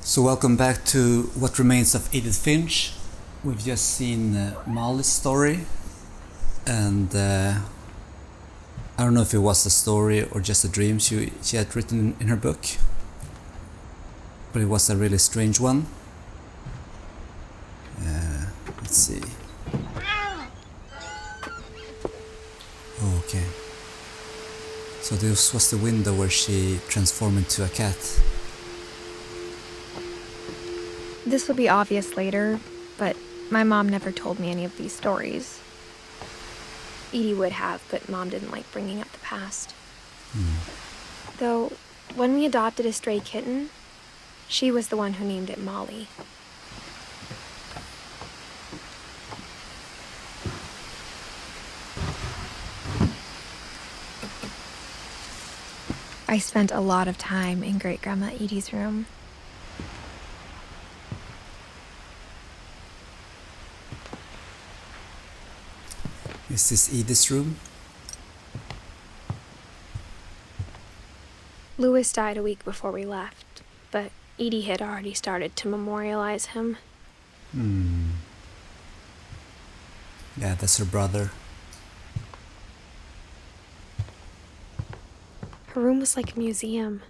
So welcome back to What Remains of Edith Finch. We've just seen Molly's story, and I don't know if it was a story or just a dream she had written in her book, but it was a really strange one. Let's see. Oh, okay. So this was the window where she transformed into a cat. This will be obvious later, but my mom never told me any of these stories. Edie would have, but Mom didn't like bringing up the past. Though, when we adopted a stray kitten, she was the one who named it Molly. I spent a lot of time in Great-Grandma Edie's room. Is this Edith's room? Louis died a week before we left, but Edie had already started to memorialize him. Yeah, that's her brother. Her room was like a museum.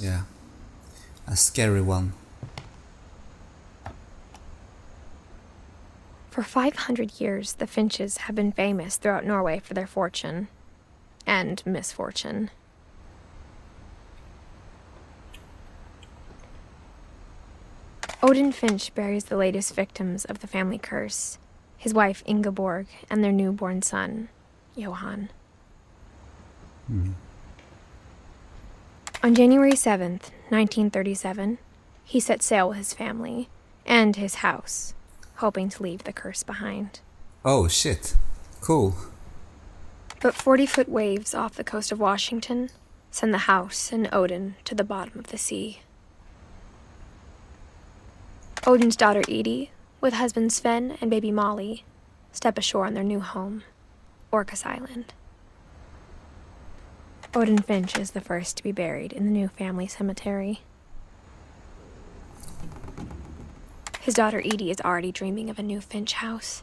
Yeah, a scary one. For 500 years, the Finches have been famous throughout Norway for their fortune and misfortune. Odin Finch buries the latest victims of the family curse, his wife Ingeborg and their newborn son, Johan. On January 7th, 1937, he set sail with his family and his house, hoping to leave the curse behind. Oh shit, cool. But 40-foot waves off the coast of Washington send the house and Odin to the bottom of the sea. Odin's daughter Edie, with husband Sven and baby Molly, step ashore on their new home, Orcas Island. Odin Finch is the first to be buried in the new family cemetery. His daughter Edie is already dreaming of a new Finch house.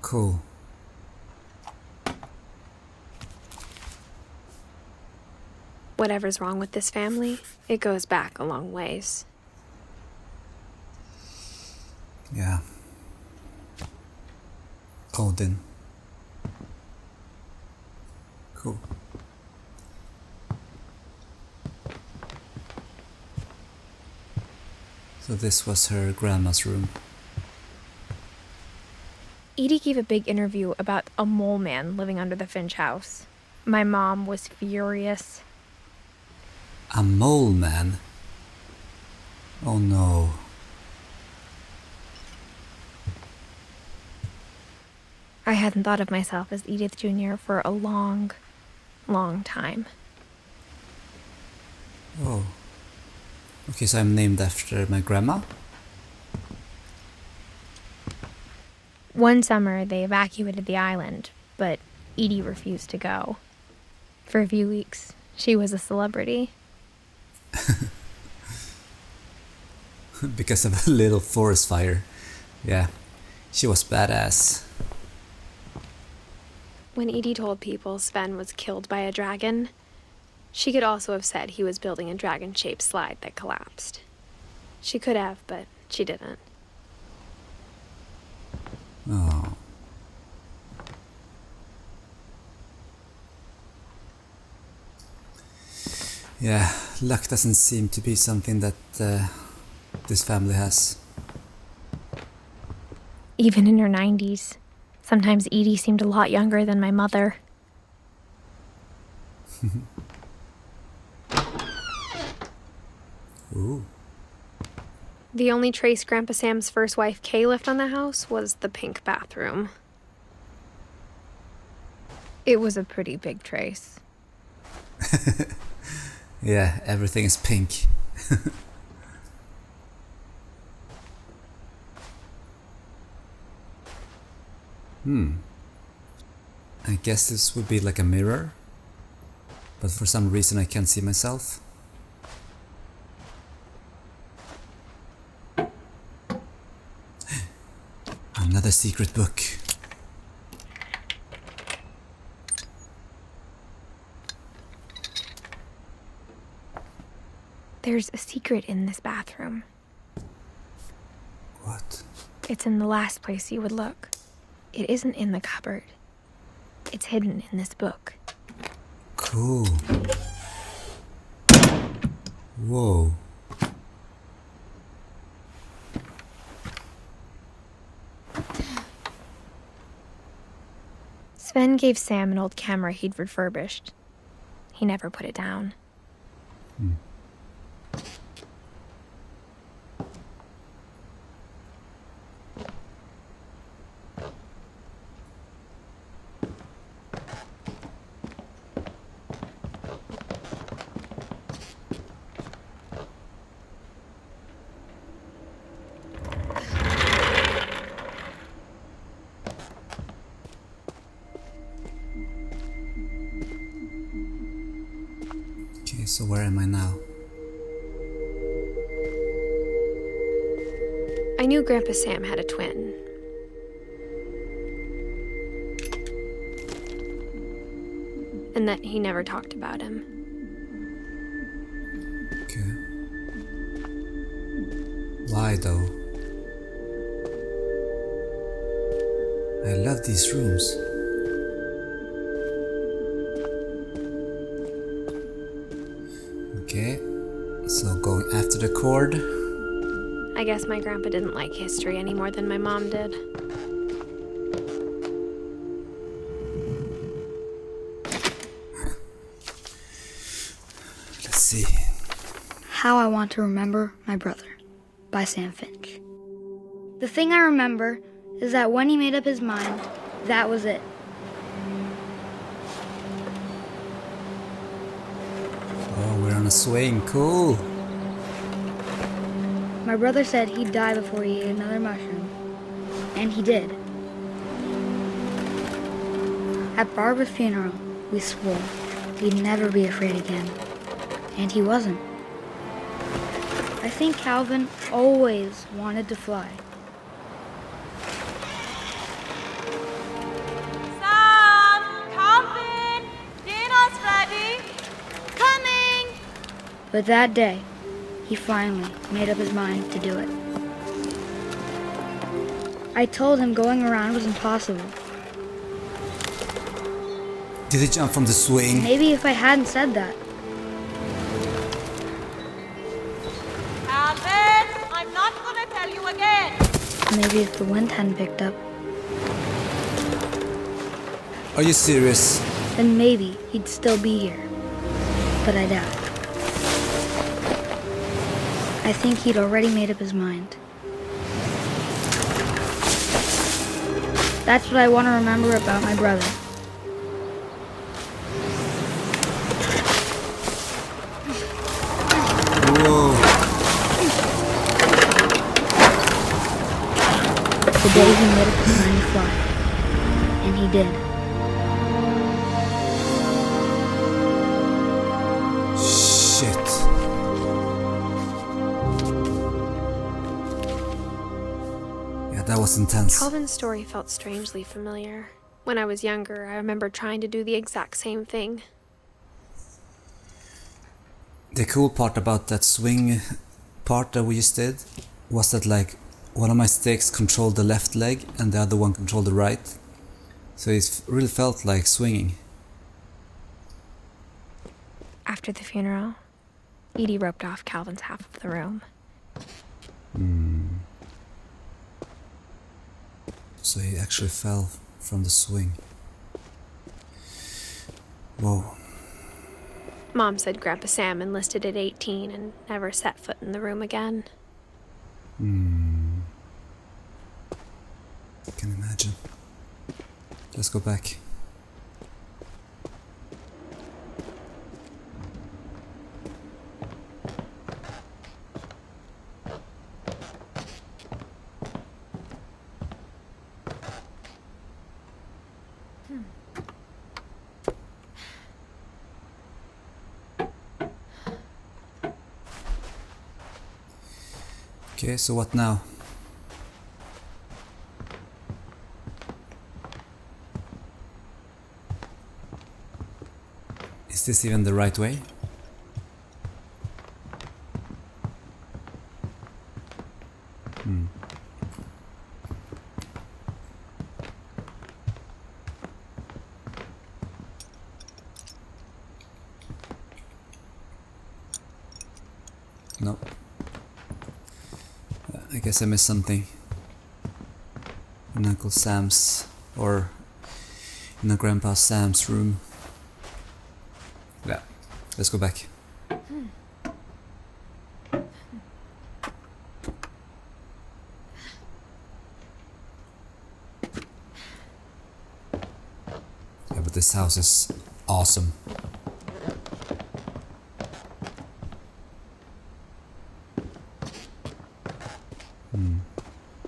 Cool. Whatever's wrong with this family, it goes back a long ways. Yeah. Odin. Cool. So this was her grandma's room. Edie gave a big interview about a mole man living under the Finch house. My mom was furious. A mole man? Oh no. I hadn't thought of myself as Edith Jr. for a long, long time. Oh. Okay, so I'm named after my grandma? One summer, they evacuated the island, but Edie refused to go. For a few weeks, she was a celebrity. Because of a little forest fire. Yeah, she was badass. When Edie told people Sven was killed by a dragon, she could also have said he was building a dragon-shaped slide that collapsed. She could have, but she didn't. Oh. Yeah, luck doesn't seem to be something that this family has. Even in her 90s, sometimes Edie seemed a lot younger than my mother. Ooh. The only trace Grandpa Sam's first wife Kay left on the house was the pink bathroom. It was a pretty big trace. Yeah, everything is pink. I guess this would be like a mirror, but for some reason I can't see myself. Another secret book. There's a secret in this bathroom. What? It's in the last place you would look. It isn't in the cupboard. It's hidden in this book. Cool. Whoa. Sven gave Sam an old camera he'd refurbished. He never put it down. Okay, so where am I now? I knew Grandpa Sam had a twin. And that he never talked about him. Okay. Why though? I love these rooms. Okay, so going after the cord. I guess my grandpa didn't like history any more than my mom did. Let's see. How I Want to Remember My Brother by Sam Finch. The thing I remember is that when he made up his mind, that was it. Oh, we're on a swing. Cool. My brother said he'd die before he ate another mushroom. And he did. At Barbara's funeral, we swore we'd never be afraid again. And he wasn't. I think Calvin always wanted to fly. Sam! Calvin! Dinner's ready! Coming! But that day, he finally made up his mind to do it. I told him going around was impossible. Did he jump from the swing? Maybe if I hadn't said that. Calvin! I'm not gonna tell you again! Maybe if the wind hadn't picked up, Are you serious? then maybe he'd still be here. But I doubt it. I think he'd already made up his mind. That's what I want to remember about my brother. Whoa. The day he made up his mind to fly. And he did. Shit. Yeah, that was intense. Calvin's story felt strangely familiar. When I was younger, I remember trying to do the exact same thing. The cool part about that swing part that we just did was that like one of my sticks controlled the left leg and the other one controlled the right. So it really felt like swinging. After the funeral, Edie roped off Calvin's half of the room. So he actually fell from the swing. Whoa. Mom said Grandpa Sam enlisted at 18 and never set foot in the room again. I can imagine. Let's go back. Okay, so what now? Is this even the right way? No. I guess I missed something. In Uncle Sam's, or in Grandpa Sam's room. Yeah, let's go back. Yeah, but this house is awesome.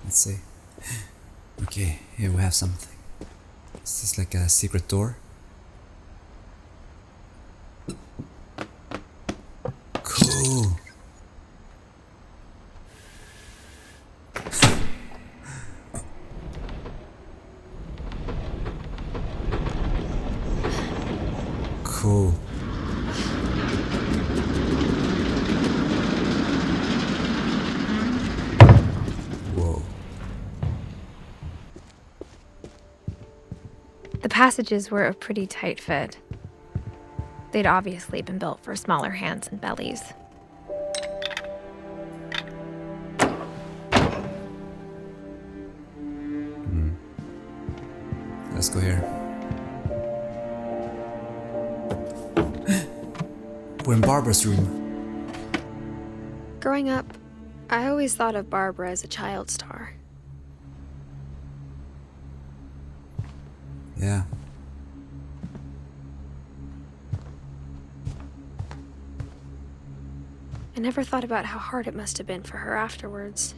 Let's see. Okay, here we have something. Is this like a secret door? Cool. Cool. Whoa. The passages were a pretty tight fit. They'd obviously been built for smaller hands and bellies. Let's go here. We're in Barbara's room. Growing up, I always thought of Barbara as a child star. Yeah. I never thought about how hard it must have been for her afterwards.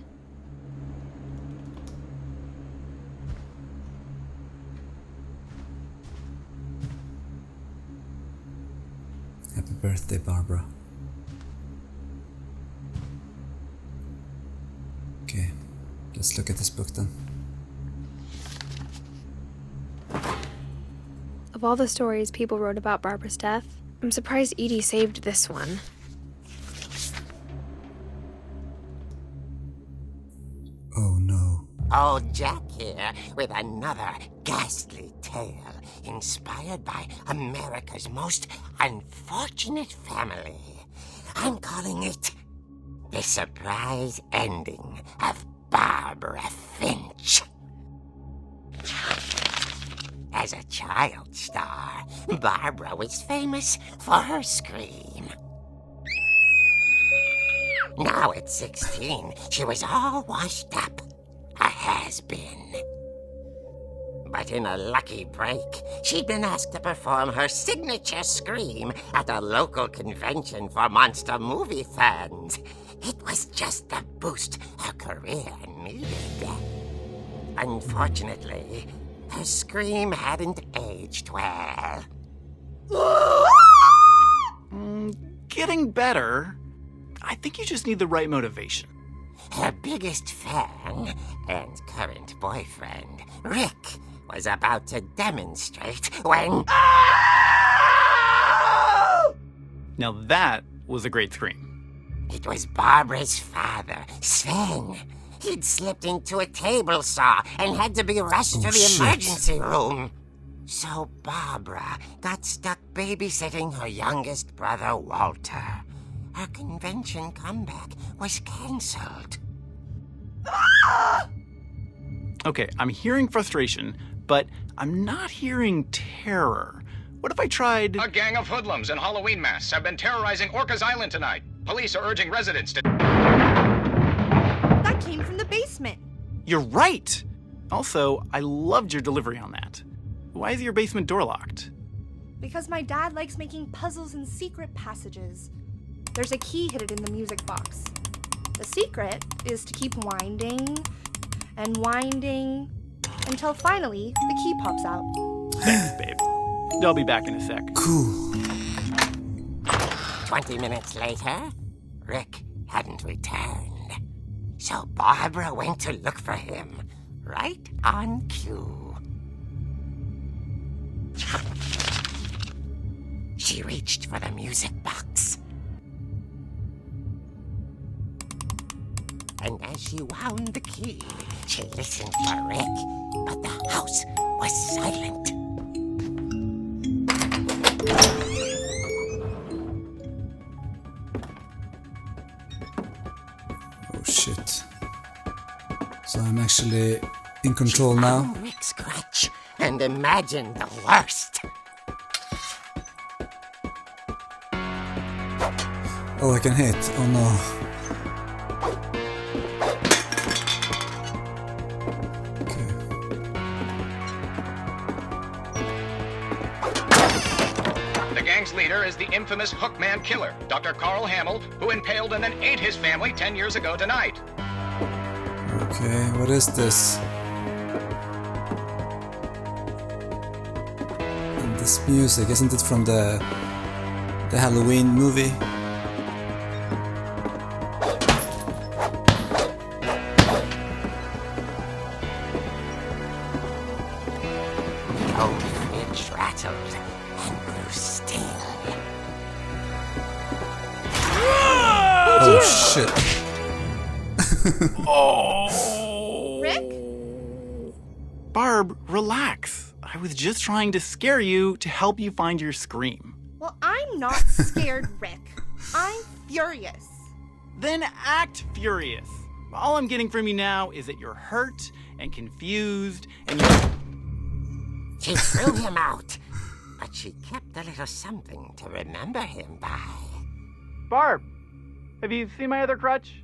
Happy birthday, Barbara. Okay, let's look at this book then. Of all the stories people wrote about Barbara's death, I'm surprised Edie saved this one. Oh no. Old Jack here with another ghastly tale inspired by America's most unfortunate family. I'm calling it The Surprise Ending of Barbara Finch. As a child star, Barbara was famous for her scream. Now at 16, she was all washed up. A has-been. But in a lucky break, she'd been asked to perform her signature scream at a local convention for monster movie fans. It was just the boost her career needed. Unfortunately, her scream hadn't aged well. Getting better. I think you just need the right motivation. Her biggest fan and current boyfriend, Rick, was about to demonstrate when... Now that was a great scream. It was Barbara's father, Sven. He'd slipped into a table saw and had to be rushed to the emergency room. So Barbara got stuck babysitting her youngest brother, Walter. Her convention comeback was cancelled. Okay, I'm hearing frustration, but I'm not hearing terror. What if I tried... A gang of hoodlums in Halloween masks have been terrorizing Orcas Island tonight. Police are urging residents to... That came from the basement. You're right! Also, I loved your delivery on that. Why is your basement door locked? Because my dad likes making puzzles and secret passages. There's a key hidden in the music box. The secret is to keep winding and winding until finally the key pops out. Thanks, babe. I'll be back in a sec. Cool. 20 minutes later, Rick hadn't returned. So Barbara went to look for him, right on cue. She reached for the music box. And as she wound the key, she listened for Rick, but the house was silent. Oh shit. So I'm actually in control now. Found Rick's crutch and imagined the worst. Oh, I can hit. Oh no. Okay. The gang's leader is the infamous Hookman killer, Dr. Carl Hamill, who impaled and then ate his family 10 years ago tonight. Okay, what is this? And this music, isn't it from the Halloween movie? The old fridge rattled and grew still. Oh shit. Rick? Barb, relax. I was just trying to scare you to help you find your scream. Well, I'm not scared, Rick. I'm furious. Then act furious. All I'm getting from you now is that you're hurt and confused and you're... She threw him out, but she kept a little something to remember him by. Barb, have you seen my other crutch?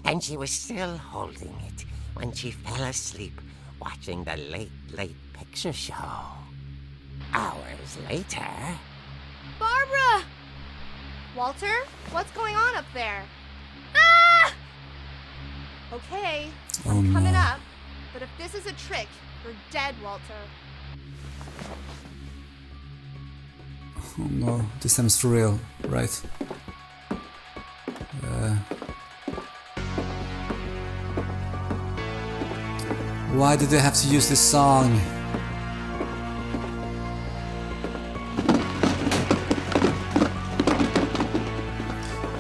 And she was still holding it when she fell asleep watching the late picture show. Hours later... Barbara! Walter, what's going on up there? Ah! Okay, Oh I'm coming no. up. But if this is a trick, you're dead, Walter. Oh no, this time it's for real, right? Why did they have to use this song?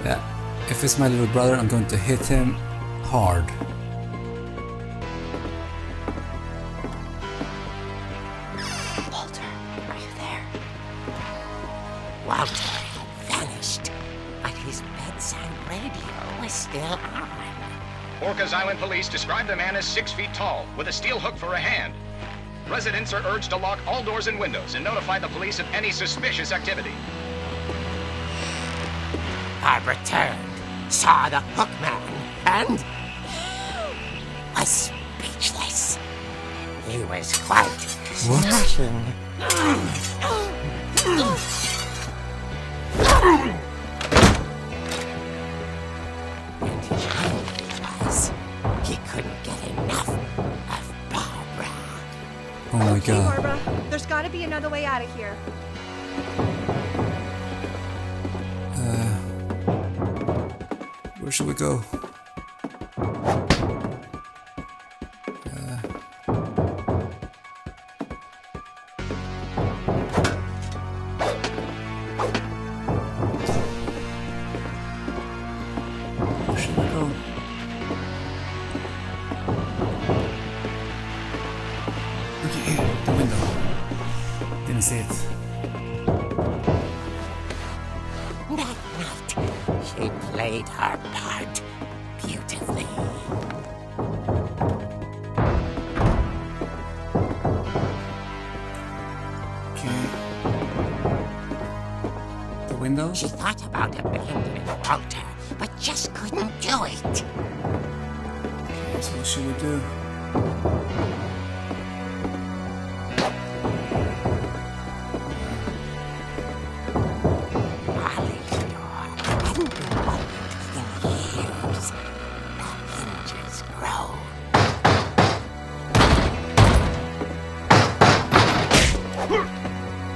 Yeah, if it's my little brother, I'm going to hit him hard. Walter, are you there? Walter had vanished, but his bedside radio was still on. Orcas Island police describe the man as 6 feet tall, with a steel hook for a hand. Residents are urged to lock all doors and windows and notify the police of any suspicious activity. Barbara turned, saw the hookman, and was speechless. He was quite smashing. And his angry was he couldn't get enough of Barbara. Oh my Okay, god. Barbara, there's gotta be another way out of here. Where should we go? Where should we go? Okay, here, the window. Didn't see it. That night, she played her part beautifully. Okay. The window? She thought about abandoning Walter, but just couldn't do it. Okay, so what should we do? Molly's door hadn't been opened in years. The hinges groaned.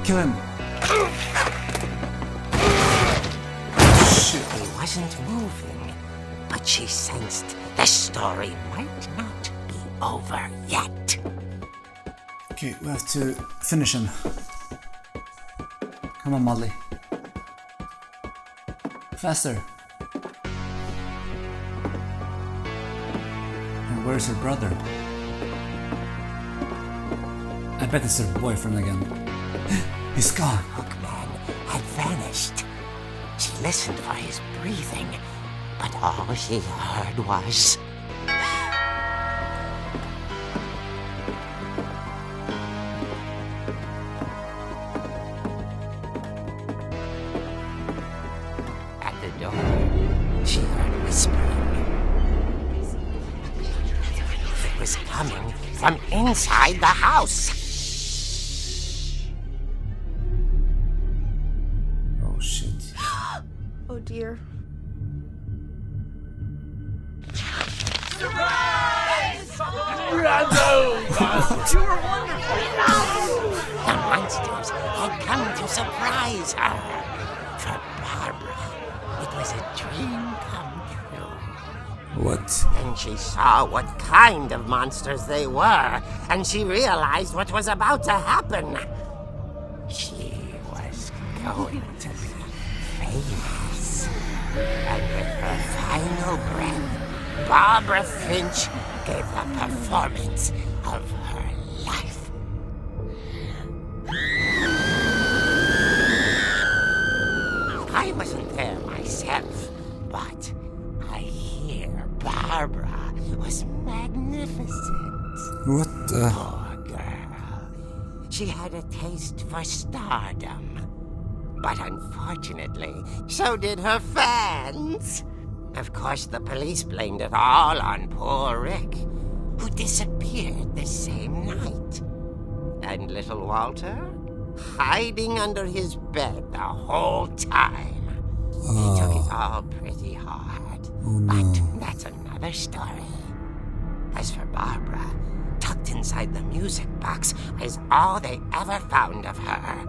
Kill him! Shit. He wasn't moving, but she sensed the story might not be over yet. Okay, we have to finish him. Come on, Molly. Faster. And where's her brother? I bet it's her boyfriend again. He's gone. Hookman had vanished. She listened for his breathing, but all she heard was... At the door, she heard whispering. It was coming from inside the house. Oh shit. Oh dear. The monsters had come to surprise her. For Barbara, it was a dream come true. What? Then she saw what kind of monsters they were, and she realized what was about to happen. She was going to be famous. And with her final breath, Barbara Finch gave the performance of her life. I wasn't there myself, but I hear Barbara was magnificent. What the? Poor girl. She had a taste for stardom. But unfortunately, so did her fans. Of course, the police blamed it all on poor Rick, who disappeared the same night. And little Walter, hiding under his bed the whole time. He took it all pretty hard. Oh no. But that's another story. As for Barbara, tucked inside the music box is all they ever found of her.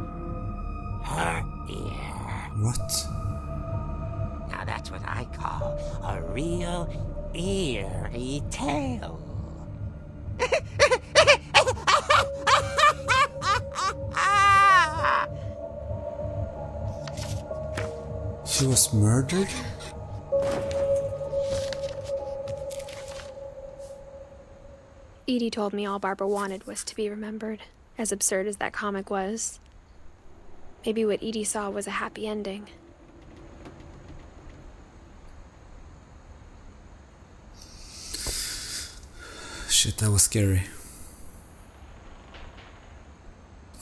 Her ear. What? Now that's what I call a real eerie tale. She was murdered? Edie told me all Barbara wanted was to be remembered, as absurd as that comic was. Maybe what Edie saw was a happy ending. Shit, that was scary.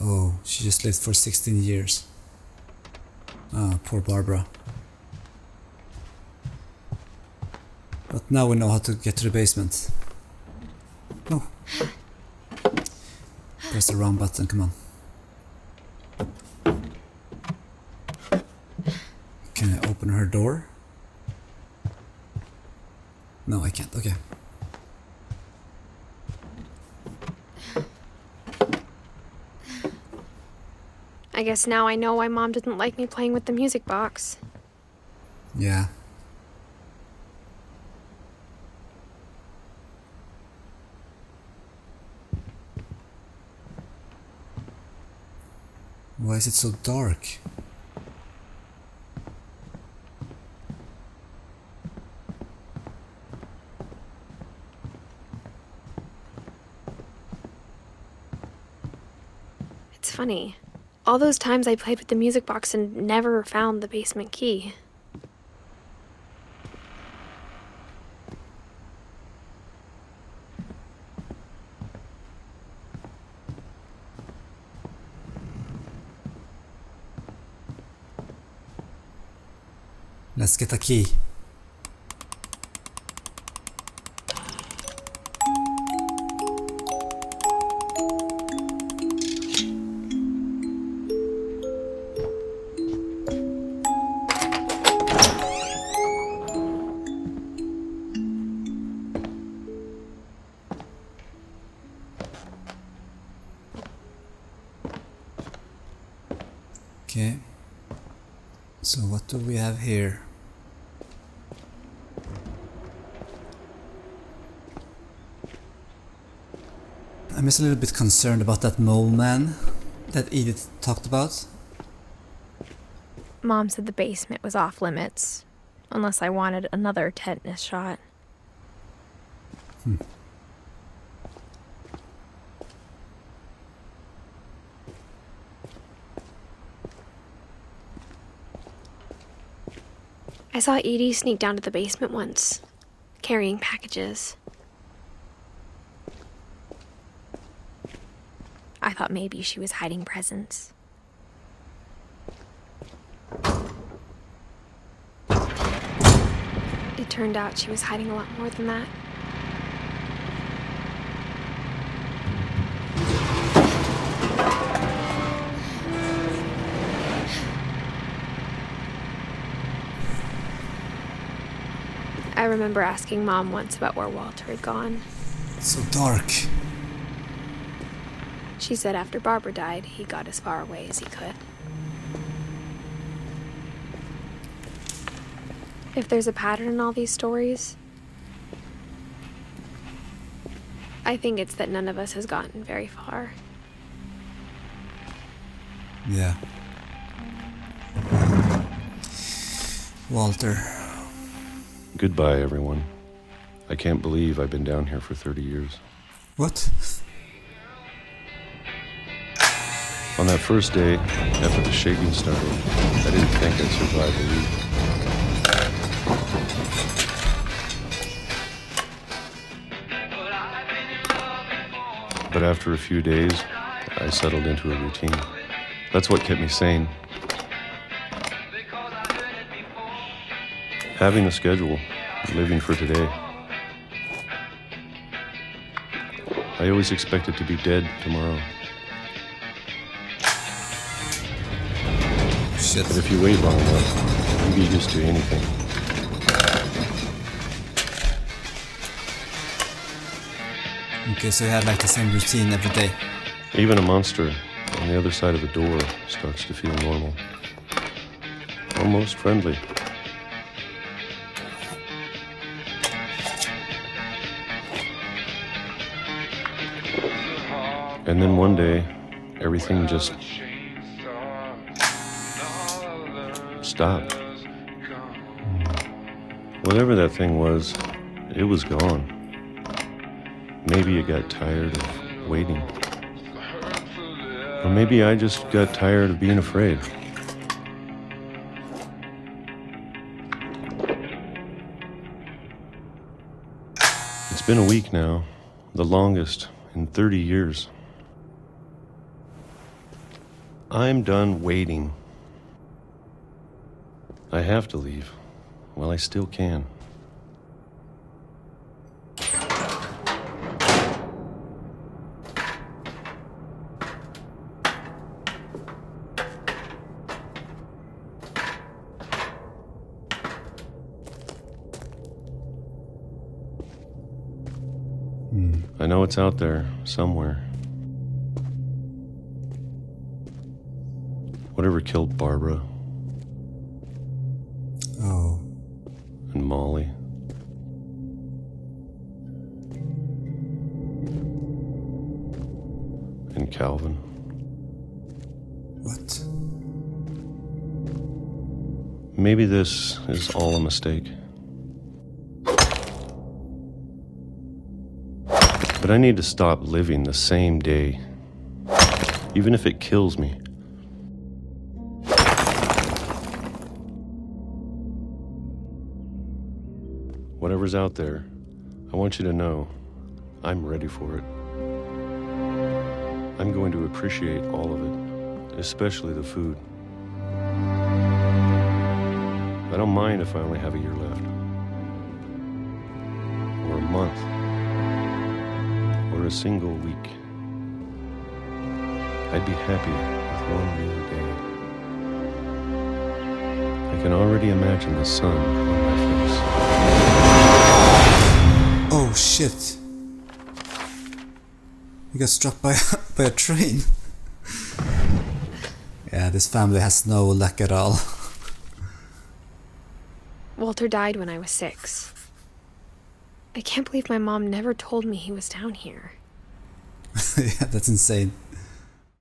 Oh, she just lived for 16 years. Ah, poor Barbara. But now we know how to get to the basement. Oh. Press the round button, come on. Can I open her door? No, I can't, okay. I guess now I know why Mom didn't like me playing with the music box. Yeah. Why is it so dark? It's funny. All those times I played with the music box and never found the basement key. Let's get a key. Okay. So what do we have here? I'm just a little bit concerned about that mole man that Edith talked about. Mom said the basement was off limits, unless I wanted another tetanus shot. I saw Edie sneak down to the basement once, carrying packages. I thought maybe she was hiding presents. It turned out she was hiding a lot more than that. I remember asking Mom once about where Walter had gone. So dark. She said after Barbara died, he got as far away as he could. If there's a pattern in all these stories, I think it's that none of us has gotten very far. Yeah. Walter. Goodbye, everyone. I can't believe I've been down here for 30 years. What? On that first day, after the shaking started, I didn't think I'd survive a week. But after a few days, I settled into a routine. That's what kept me sane. Having a schedule, living for today. I always expected to be dead tomorrow. Shit. But if you wait long enough, you get used to anything. Okay, so you had like the same routine every day. Even a monster on the other side of the door starts to feel normal. Almost friendly. And then one day, everything just stopped. Whatever that thing was, it was gone. Maybe it got tired of waiting. Or maybe I just got tired of being afraid. It's been a week now, the longest in 30 years. I'm done waiting. I have to leave while I still can. I know it's out there somewhere. Whatever killed Barbara. Oh. And Molly. And Calvin. What? Maybe this is all a mistake. But I need to stop living the same day, even if it kills me. Whatever's out there, I want you to know I'm ready for it. I'm going to appreciate all of it, especially the food. I don't mind if I only have a year left, or a month, or a single week. I'd be happy with one new day. I can already imagine the sun on my face. Oh shit. You got struck by a train. Yeah, this family has no luck at all. Walter died when I was 6. I can't believe my mom never told me he was down here. Yeah, that's insane.